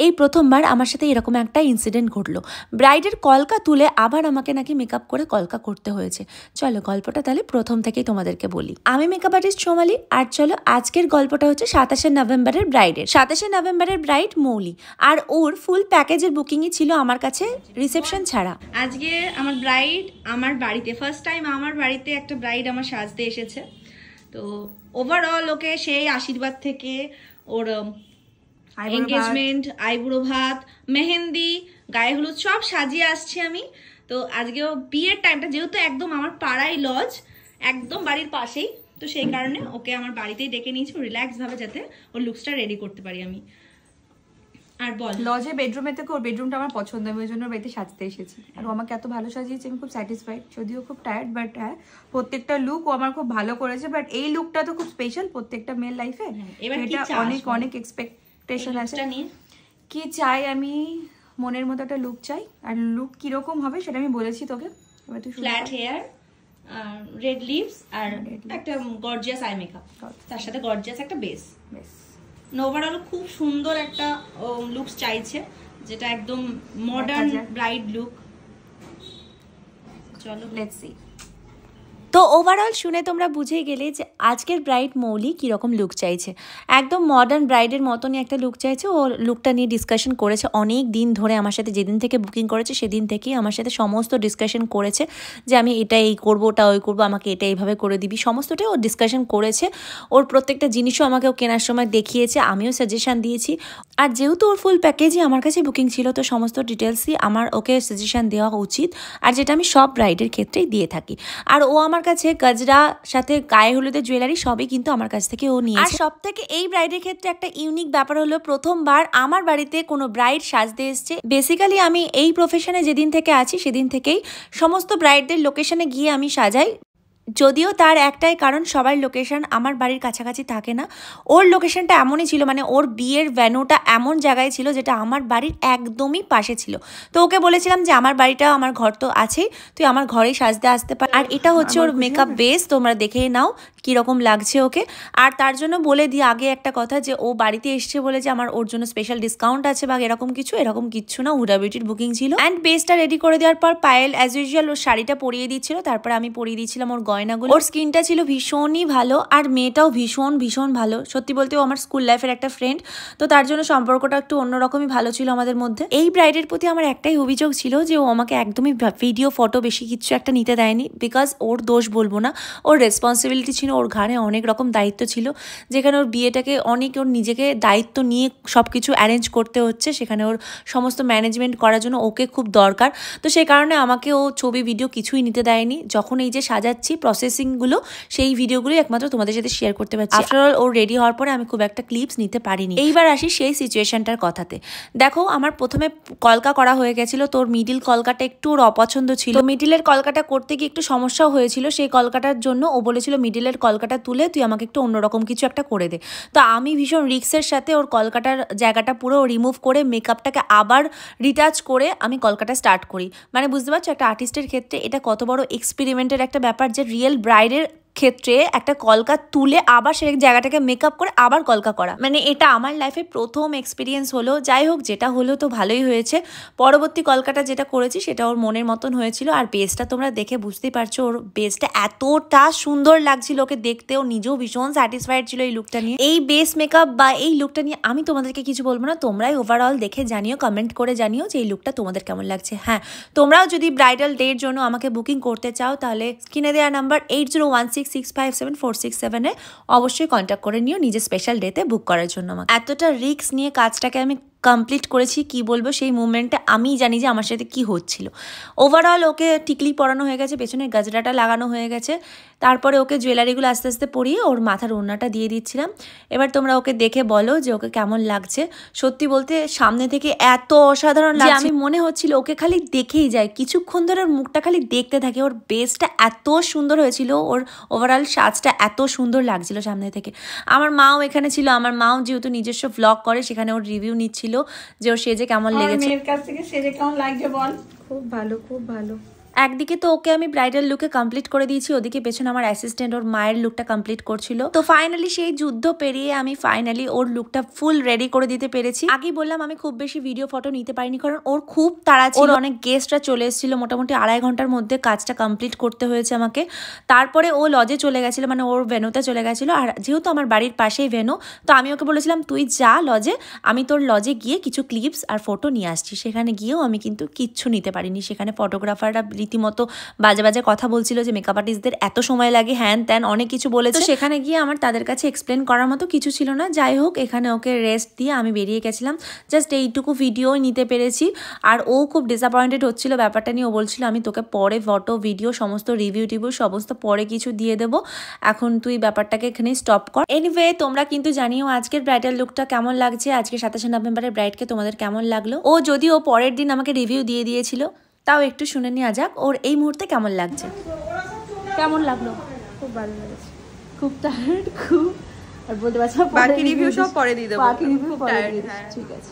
এই প্রথমবার আমার সাথে এরকম একটা ইনসিডেন্ট ঘটলো। ব্রাইডের কলকা তুলে আবার আমাকে নাকি মেকআপ করে কলকা করতে হয়েছে। চলো গল্পটা তাহলে প্রথম থেকেই তোমাদেরকে বলি। আমি মেকআপ আর্টিস্ট সোমালি, আর চলো আজকের গল্পটা হচ্ছে 27শে নভেম্বরের ব্রাইডের। 27শে নভেম্বরের ব্রাইড মৌলি, আর ওর ফুল প্যাকেজের বুকিংই ছিল আমার কাছে রিসেপশন ছাড়া। আজকে আমার ব্রাইড আমার বাড়িতে, ফার্স্ট টাইম আমার বাড়িতে একটা ব্রাইড আমার সাজতে এসেছে। তো ওভারঅল ওকে সেই আশীর্বাদ থেকে ওর এনগেজমেন্ট, আইবুড়ো ভাত, মেহেন্দি, গায়ে হলুদ সব সাজিয়ে আসছি আমি। তো আজকেও বিয়ের টাইমটা যেহেতু একদম আমার পাড়াই লজ, একদম বাড়ির পাশেই, তো সেই কারণে ওকে আমার বাড়িতেই ডেকে নিয়েছি রিল্যাক্স ভাবে, যাতে ওর লুকসটা রেডি করতে পারি আমি। আর বল, লজে বেডরুমের থেকে ওর বেডরুমটা আমার পছন্দ, আমি ওই জন্য বাড়িতে সাজতে এসেছি। আর ও আমাকে এত ভালো সাজিয়েছে, আমি খুব স্যাটিসফাইড। যদিও খুব টায়ার্ড, বাট হ্যাঁ প্রত্যেকটা লুক ও আমার খুব ভালো করেছে। বাট এই লুকটা তো খুব স্পেশাল প্রত্যেকটা মেয়ের লাইফে, এটা অনেক অনেক এক্সপেকটেশন আছে। কি চাই আমি, মনের মতো একটা লুক চাই। আর লুক কিরকম হবে সেটা আমি বলেছি তোকে। এবার তুই ফ্ল্যাট হেয়ার, রেড লিপস, আর একটা গর্জিয়াস আই মেকআপ, তার সাথে গর্জিয়াস একটা বেস। ওভারঅল খুব সুন্দর একটা লুকস চাইছে, যেটা একদম মডার্ন ব্রাইড লুক। চলো লেটস সি। তো ওভারঅল শুনে তোমরা বুঝেই গেলে যে আজকের ব্রাইড মৌলি কীরকম লুক চাইছে। একদম মডার্ন ব্রাইডের মতনই একটা লুক চাইছে। ও লুকটা নিয়ে ডিসকাশন করেছে অনেক দিন ধরে আমার সাথে, যেদিন থেকে বুকিং করেছে সেদিন থেকেই আমার সাথে সমস্ত ডিসকাশন করেছে যে আমি এটা এই করবো, ওটা ওই করবো, আমাকে এটা এইভাবে করে দিবি, সমস্তটাই ও ডিসকাশন করেছে। ওর প্রত্যেকটা জিনিসও আমাকে ও কেনার সময় দেখিয়েছে, আমিও সাজেশান দিয়েছি। আর যেহেতু ওর ফুল প্যাকেজই আমার কাছে বুকিং ছিল, তো সমস্ত ডিটেলসই আমার ওকে সাজেশান দেওয়া উচিত, আর যেটা আমি সব ব্রাইডের ক্ষেত্রেই দিয়ে থাকি। আর ও আমার কাছে গজরা সাথে গায়ে হলুদের জুয়েলারি সবই কিন্তু আমার কাছ থেকে ও নিয়েছে। আর সব থেকে এই ব্রাইডের ক্ষেত্রে একটা ইউনিক ব্যাপার হলো, প্রথমবার আমার বাড়িতে কোনো ব্রাইড সাজতে এসছে। বেসিক্যালি আমি এই প্রফেশনে যেদিন থেকে আছি সেদিন থেকেই সমস্ত ব্রাইডদের লোকেশনে গিয়ে আমি সাজাই। যদিও তার একটাই কারণ, সবার লোকেশন আমার বাড়ির কাছাকাছি থাকে না। ওর লোকেশনটা এমনই ছিল, মানে ওর বিয়ের ভ্যানুটা এমন জায়গায় ছিল যেটা আমার বাড়ির একদমই পাশে ছিল। তো ওকে বলেছিলাম যে আমার বাড়িটা, আমার ঘর তো আছেই, তুই আমার ঘরেই সাজতে আসতে পার। আর এটা হচ্ছে ওর মেকআপ বেস, তোমরা দেখেই নাও কীরকম লাগছে ওকে। আর তার জন্য বলে দিই আগে একটা কথা, যে ও বাড়িতে এসছে বলে যে আমার ওর জন্য স্পেশাল ডিসকাউন্ট আছে বা এরকম কিচ্ছু না। হুডা বিউটির বুকিং ছিল। অ্যান্ড বেসটা রেডি করে দেওয়ার পর পায়েল অ্যাজ ইউজুয়াল ওর শাড়িটা পরিয়ে দিচ্ছিল, তারপরে আমি পরিয়ে দিয়েছিলাম ওর গয়নাগুলো। ওর স্কিনটা ছিল ভীষণই ভালো, আর মেয়েটাও ভীষণ ভালো। সত্যি বলতে ও আমার স্কুল লাইফের একটা ফ্রেন্ড, তো তার জন্য সম্পর্কটা একটু অন্যরকমই ভালো ছিল আমাদের মধ্যে। এই ব্রাইডের প্রতি আমার একটাই অভিযোগ ছিল যে ও আমাকে একদমই ভিডিও ফটো বেশি কিছু একটা নিতে দেয়নি। বিকজ ওর দোষ বলবো না, ওর রেসপন্সিবিলিটি ছিল, ওর ঘাড়ে অনেক রকম দায়িত্ব ছিল, যেখানে ওর বিয়েটাকে অনেক ওর নিজেকে দায়িত্ব নিয়ে সব কিছু অ্যারেঞ্জ করতে হচ্ছে, সেখানে ওর সমস্ত ম্যানেজমেন্ট করার জন্য ওকে খুব দরকার। তো সেই কারণে আমাকে ও ছবি ভিডিও কিছুই নিতে দেয়নি। যখন এই যে সাজাচ্ছি প্রসেসিংগুলো, সেই ভিডিওগুলো একমাত্র তোমাদের সাথে শেয়ার করতে পারছি। আফটারঅল ওর রেডি হওয়ার পরে আমি খুব একটা ক্লিপস নিতে পারিনি। এইবার আসি সেই সিচুয়েশনটার কথাতে। দেখো, আমার প্রথমে কলকা করা হয়ে গেছিল, তোর মিডিল কলকাটা একটু ওর অপছন্দ ছিল। মিডিলের কলকাটা করতে গিয়ে একটু সমস্যাও হয়েছিল। সেই কলকাটার জন্য ও বলেছিল মিডিলের কলকাটা তুলে তুই আমাকে একটু অন্যরকম কিছু একটা করে দে। তো আমি ভীষণ রিক্সের সাথে ওর কলকাটার জায়গাটা পুরো রিমুভ করে মেকআপটাকে আবার রিটাচ করে আমি কলকাটা স্টার্ট করি। মানে বুঝতে পারছো, একটা আর্টিস্টের ক্ষেত্রে এটা কত বড় এক্সপেরিমেন্টের একটা ব্যাপার, যে রিয়েল ব্রাইডের ক্ষেত্রে একটা কলকা তুলে আবার সেই জায়গাটাকে মেকআপ করে আবার কলকা করা, মানে এটা আমার লাইফে প্রথম এক্সপিরিয়েন্স হলো। যাই হোক, যেটা হলো তো ভালোই হয়েছে। পরবর্তী কলকাটা যেটা করেছি সেটা ওর মনের মতন হয়েছিল। আর বেসটা তোমরা দেখে বুঝতেই পারছো, ওর বেসটা এতটা সুন্দর লাগছিল ওকে দেখতে, ও নিজেও ভীষণ স্যাটিসফাইড ছিল এই লুকটা নিয়ে। এই বেস মেকআপ বা এই লুকটা নিয়ে আমি তোমাদেরকে কিছু বলবো না, তোমরাই ওভারঅল দেখে জানিও, কমেন্ট করে জানিও যে এই লুকটা তোমাদের কেমন লাগছে। হ্যাঁ, তোমরাও যদি ব্রাইডাল ডের জন্য আমাকে বুকিং করতে চাও, তাহলে স্ক্রিনে দেওয়া নাম্বার 8016657467 অবশ্যই কন্ট্যাক্ট করে নিও নিজের স্পেশাল ডেতে বুক করার জন্য। এতটা রিস্ক নিয়ে কাজটাকে আমি কমপ্লিট করেছি, কি বলবো, সেই মুভমেন্টে আমিই জানি যে আমার সাথে কি হচ্ছিল। ওভারঅল ওকে টিকলি পরানো হয়ে গেছে, পেছনে গাজরাটা লাগানো হয়ে গেছে, তারপরে ওকে জুয়েলারিগুলো আস্তে আস্তে পরিয়ে ওর মাথার ওড়নাটা দিয়ে দিচ্ছিলাম। এবার তোমরা ওকে দেখে বলো যে ওকে কেমন লাগছে। সত্যি বলতে সামনে থেকে এত অসাধারণ লাগছে, আমি মনে হচ্ছিল ওকে খালি দেখেই যায়, কিছুক্ষণ ধরে ওর মুখটা খালি দেখতে থাকে। ওর বেসটা এত সুন্দর হয়েছিল, ওর ওভারঅল সাজটা এত সুন্দর লাগছিল সামনে থেকে। আমার মাও এখানে ছিল, আমার মাও যেহেতু নিজস্ব ভ্লগ করে, সেখানে ওর রিভিউ নিচ্ছিল যে ওর সেজে কেমন লেগেছে। মেয়ের কাছ থেকে সেজে কেমন লাগছে বল। খুব ভালো, খুব ভালো। একদিকে তো ওকে আমি ব্রাইডাল লুকে কমপ্লিট করে দিয়েছি, ওদিকে পেছনে আমার অ্যাসিস্ট্যান্ট ওর মায়ের লুকটা কমপ্লিট করছিল। তো ফাইনালি সেই যুদ্ধ পেরিয়ে আমি ফাইনালি ওর লুকটা ফুল রেডি করে দিতে পেরেছি। আগেই বললাম আমি খুব বেশি ভিডিও ফটো নিতে পারিনি, কারণ ওর খুব তাড়া ছিল, অনেক গেস্টরা চলে এসেছিল, মোটামুটি 2.5 ঘন্টার মধ্যে কাজটা কমপ্লিট করতে হয়েছে আমাকে। তারপরে ও লজে চলে গেছিলো, মানে ওর ভেনুতে চলে গেছিলো, আর যেহেতু আমার বাড়ির পাশেই ভেনু, তো আমি ওকে বলেছিলাম তুই যা লজে, আমি তোর লজে গিয়ে কিছু ক্লিপস আর ফটো নিয়ে আসছি। সেখানে গিয়েও আমি কিন্তু কিচ্ছু নিতে পারিনি, সেখানে ফটোগ্রাফাররা রীতিমতো বাজে বাজে কথা বলছিল যে মেকআপ আর্টিস্টদের এত সময় লাগে, হ্যান ত্যান অনেক কিছু বলেছে। সেখানে গিয়ে আমার তাদের কাছে এক্সপ্লেন করার মতো কিছু ছিল না। যাই হোক, এখানে ওকে রেস্ট দিয়ে আমি বেরিয়ে গেছিলাম, জাস্ট এইটুকু ভিডিও নিতে পেরেছি। আর ও খুব ডিসঅ্যাপয়েন্টেড হচ্ছিল ব্যাপারটা নিয়ে। ও বলছিল আমি তোকে পরে ফটো ভিডিও সমস্ত রিভিউ টিভিউ সমস্ত পরে কিছু দিয়ে দেবো, এখন তুই ব্যাপারটাকে এখানেই স্টপ কর। এনিওয়ে, তোমরা কিন্তু জানিও আজকের ব্রাইডাল লুকটা কেমন লাগছে, আজকে 27 নভেম্বরের ব্রাইডকে তোমাদের কেমন লাগলো। ও যদিও পরের দিন আমাকে রিভিউ দিয়ে দিয়েছিল, তাও একটু শুনে নেওয়া যাক ওর এই মুহূর্তে কেমন লাগছে। কেমন লাগলো? খুব ভালো লেগেছে, খুব টায়ার্ড, খুব, আর বলতে পারছি বাকি রিভিউ সব পরে দিয়ে দেবো, বাকি রিভিউ খুব পরে টায়ার্ড। দিয়ে দিচ্ছি, ঠিক আছে।